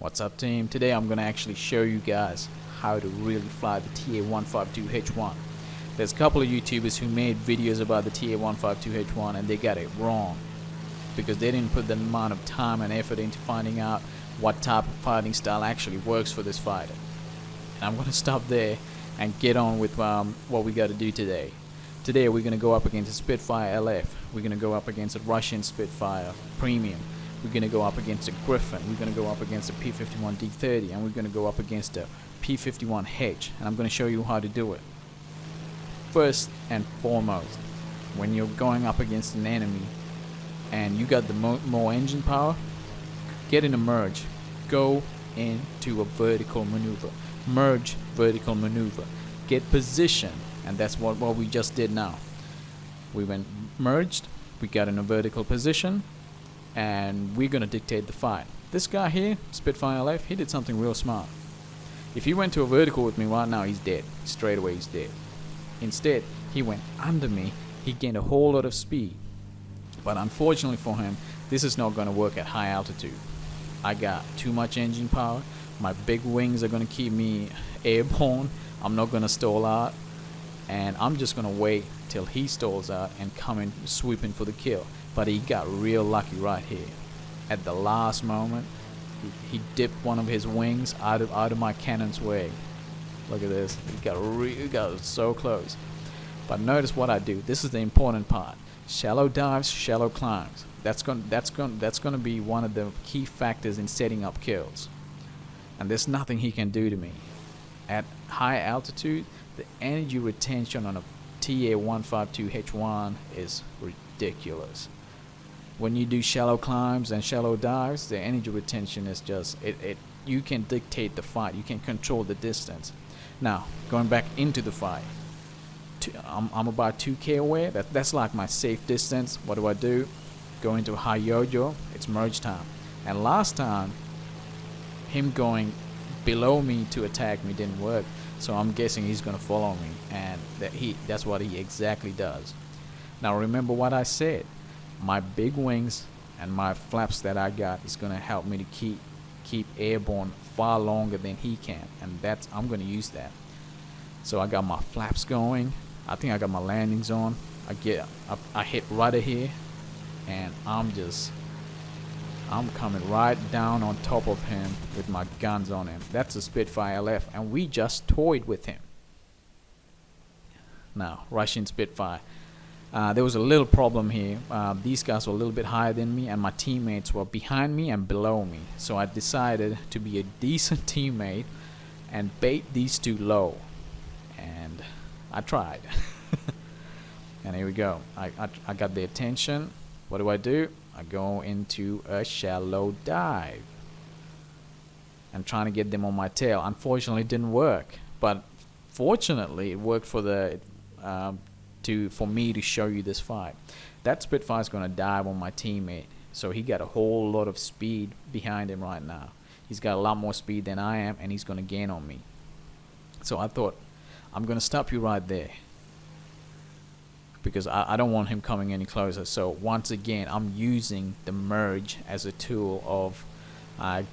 What's up, team? Today I'm gonna actually show you guys how to really fly the TA152H1. There's a couple of YouTubers who made videos about the TA152H1 and they got it wrong because they didn't put the amount of time and effort into finding out what type of fighting style actually works for this fighter. And I'm gonna stop there and get on with what we gotta do today. Today we're gonna go up against a Spitfire LF. We're gonna go up against a Russian Spitfire Premium. We're going to go up against a Griffon, we're going to go up against a P51D30, and we're going to go up against a P51H, and I'm going to show you how to do it. First and foremost, when you're going up against an enemy and you got the more engine power, get in a merge. Go into a vertical maneuver. Merge vertical maneuver. Get position, and that's what we just did now. We went merged, we got in a vertical position, and we're gonna dictate the fight. This guy here, Spitfire LF, he did something real smart. If he went to a vertical with me right now, he's dead. Straight away he's dead. Instead, he went under me, he gained a whole lot of speed. But unfortunately for him, this is not gonna work at high altitude. I got too much engine power, my big wings are gonna keep me airborne, I'm not gonna stall out, and I'm just gonna wait till he stalls out and come in swooping for the kill. But he got real lucky right here. At the last moment, he dipped one of his wings out of my cannon's way. Look at this. He got so close. But notice what I do. This is the important part. Shallow dives, shallow climbs. That's gonna be one of the key factors in setting up kills. And there's nothing he can do to me. At high altitude, the energy retention on a TA152H1 is ridiculous. When you do shallow climbs and shallow dives, the energy retention is just you can dictate the fight, you can control the distance. Now going back into the fight, I'm about 2k away. That's like my safe distance. What do? Go into high yo-yo. It's merge time. And last time him going below me to attack me didn't work, so I'm guessing he's gonna follow me, and that's what he exactly does. Now remember what I said. My big wings and my flaps that I got is gonna help me to keep airborne far longer than he can, and I'm gonna use that. So I got my flaps going. I think I got my landings on. I hit rudder here, and I'm coming right down on top of him with my guns on him. That's a Spitfire LF, and we just toyed with him. Now Russian Spitfire. There was a little problem here. These guys were a little bit higher than me, and my teammates were behind me and below me. So I decided to be a decent teammate and bait these two low. And I tried. And here we go. I got their attention. What do? I go into a shallow dive and trying to get them on my tail. Unfortunately, it didn't work. But fortunately, it worked for me to show you this fight. That Spitfire's gonna dive on my teammate, so he got a whole lot of speed behind him right now. He's got a lot more speed than I am, and he's gonna gain on me. So I thought, I'm gonna stop you right there because I don't want him coming any closer. So once again, I'm using the merge as a tool of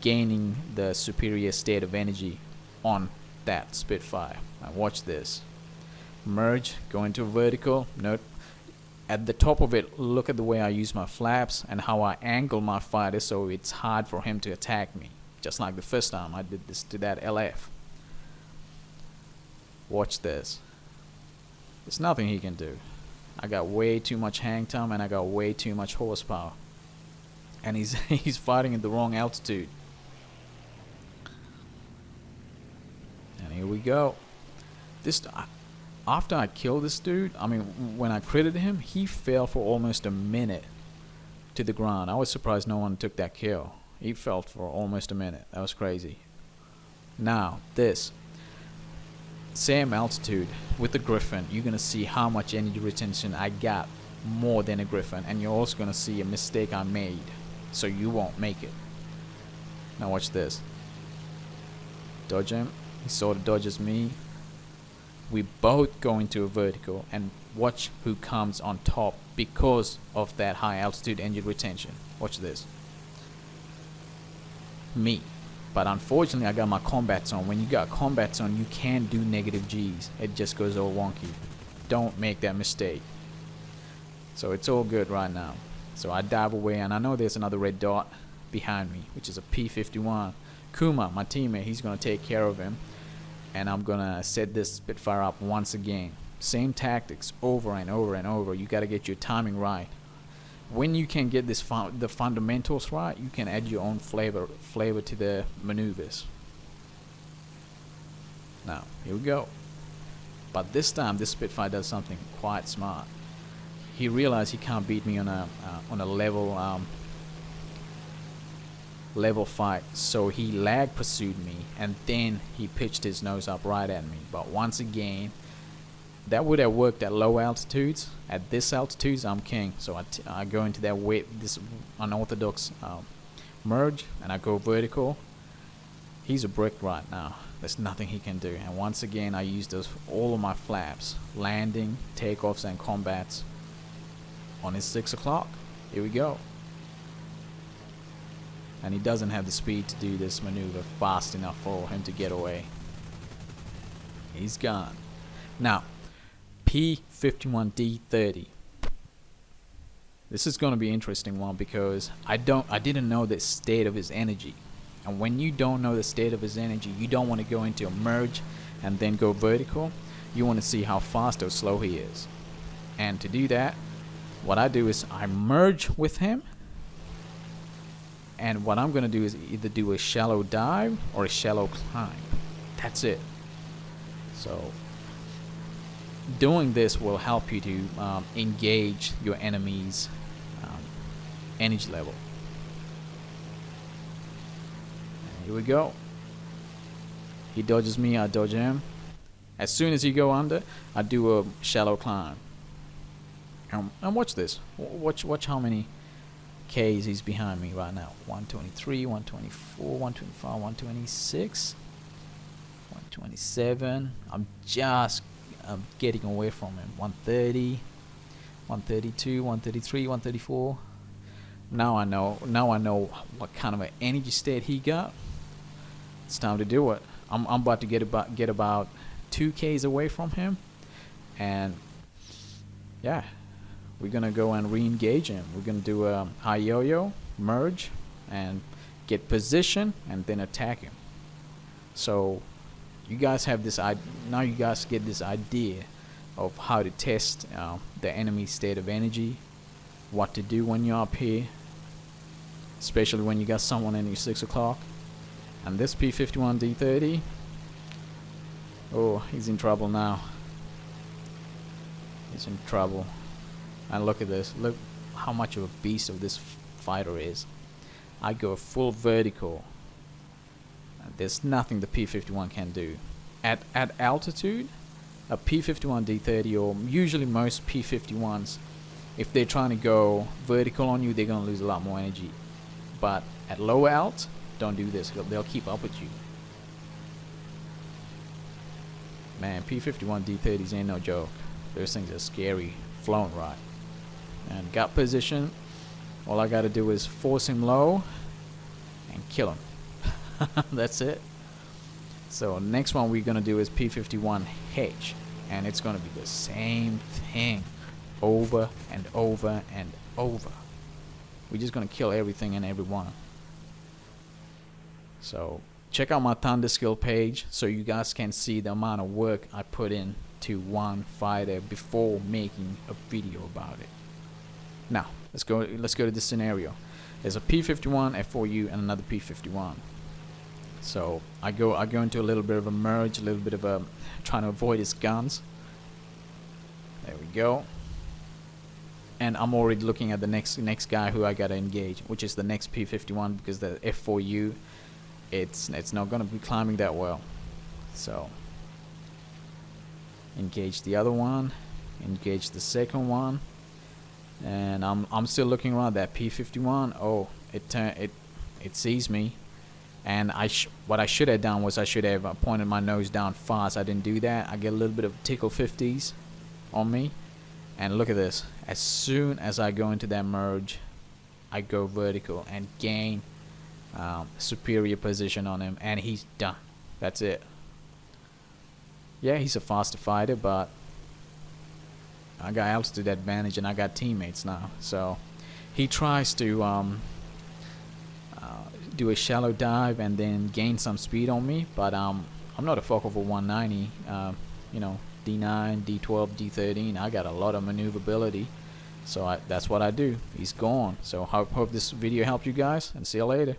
gaining the superior state of energy on that Spitfire. Now watch this. Merge, go into vertical. Note at the top of it, look at the way I use my flaps and how I angle my fighter so it's hard for him to attack me, just like the first time I did this to that LF. Watch this. There's nothing he can do. I got way too much hang time and I got way too much horsepower, and he's fighting at the wrong altitude. And here we go. After I killed this dude, I mean, when I critted him, he fell for almost a minute to the ground. I was surprised no one took that kill. He fell for almost a minute. That was crazy. Now, this same altitude with the Griffon, you're gonna see how much energy retention I got more than a Griffon, and you're also gonna see a mistake I made, so you won't make it. Now watch this. Dodge him. He sort of dodges me. We both go into a vertical, and watch who comes on top because of that high altitude engine retention. Watch this. Me. But unfortunately, I got my combat zone. When you got combat zone, you can't do negative G's. It just goes all wonky. Don't make that mistake. So it's all good right now. So I dive away, and I know there's another red dot behind me, which is a P-51. Kuma, my teammate, he's gonna take care of him, and I'm gonna set this Spitfire up once again. Same tactics over and over and over. You gotta get your timing right. When you can get this the fundamentals right, you can add your own flavor to the maneuvers. Now here we go. But this time, this Spitfire does something quite smart. He realized he can't beat me on a level fight, so he lag pursued me, and then he pitched his nose up right at me. But once again, that would have worked at low altitudes. At this altitudes, I'm king. So I go into that this unorthodox merge, and I go vertical. He's a brick right now. There's nothing he can do. And once again, I use all of my flaps, landing, takeoffs, and combats on his 6 o'clock. Here we go. And he doesn't have the speed to do this maneuver fast enough for him to get away. He's gone. Now, P-51D-30. This is going to be an interesting one because I didn't know the state of his energy. And when you don't know the state of his energy, you don't want to go into a merge and then go vertical. You want to see how fast or slow he is. And to do that, what I do is I merge with him. And what I'm going to do is either do a shallow dive or a shallow climb. That's it. So doing this will help you to engage your enemy's energy level. And here we go. He dodges me, I dodge him. As soon as he go under, I do a shallow climb. And watch this. Watch how many K's he's behind me right now. 123, 124, 125, 126, 127. I'm just getting away from him. 130, 132, 133, 134. Now I know what kind of an energy state he got. It's time to do it. I'm about to get about 2 K's away from him, and yeah, we're gonna go and re-engage him. We're gonna do a high yo-yo, merge, and get position, and then attack him. So you guys have this now you guys get this idea of how to test the enemy state of energy, what to do when you're up here, especially when you got someone in your 6 o'clock. And this P-51D-30, oh, he's in trouble now. He's in trouble. And look at this. Look how much of a beast of this fighter is. I go full vertical. There's nothing the P-51 can do. At altitude, a P-51D-30, or usually most P-51s, if they're trying to go vertical on you, they're going to lose a lot more energy. But at low alt, don't do this. They'll keep up with you. Man, P-51D-30s ain't no joke. Those things are scary, flown right. And got position. All I gotta do is force him low and kill him. That's it. So next one we're gonna do is P-51H, and it's gonna be the same thing over and over and over. We're just gonna kill everything and everyone. So check out my Thunder Skill page so you guys can see the amount of work I put in to one fighter before making a video about it. Now let's go to this scenario. There's a P-51 F4U and another P-51. So I go into a little bit of a merge, a little bit of a trying to avoid his guns. There we go. And I'm already looking at the next guy who I gotta engage, which is the next P-51, because the F4U, it's not gonna be climbing that well. So engage the other one, engage the second one, and I'm still looking around that P-51. Oh, it sees me, and what I should have done was I should have pointed my nose down fast. I didn't do that. I get a little bit of tickle 50s on me, and look at this. As soon as I go into that merge, I go vertical and gain superior position on him, and he's done. That's it. Yeah, he's a faster fighter, but I got altitude advantage and I got teammates now. So he tries to do a shallow dive and then gain some speed on me, but I'm not a fuck over 190. You know, D9, D12, D13. I got a lot of maneuverability, so that's what I do. He's gone. So I hope this video helped you guys, and see you later.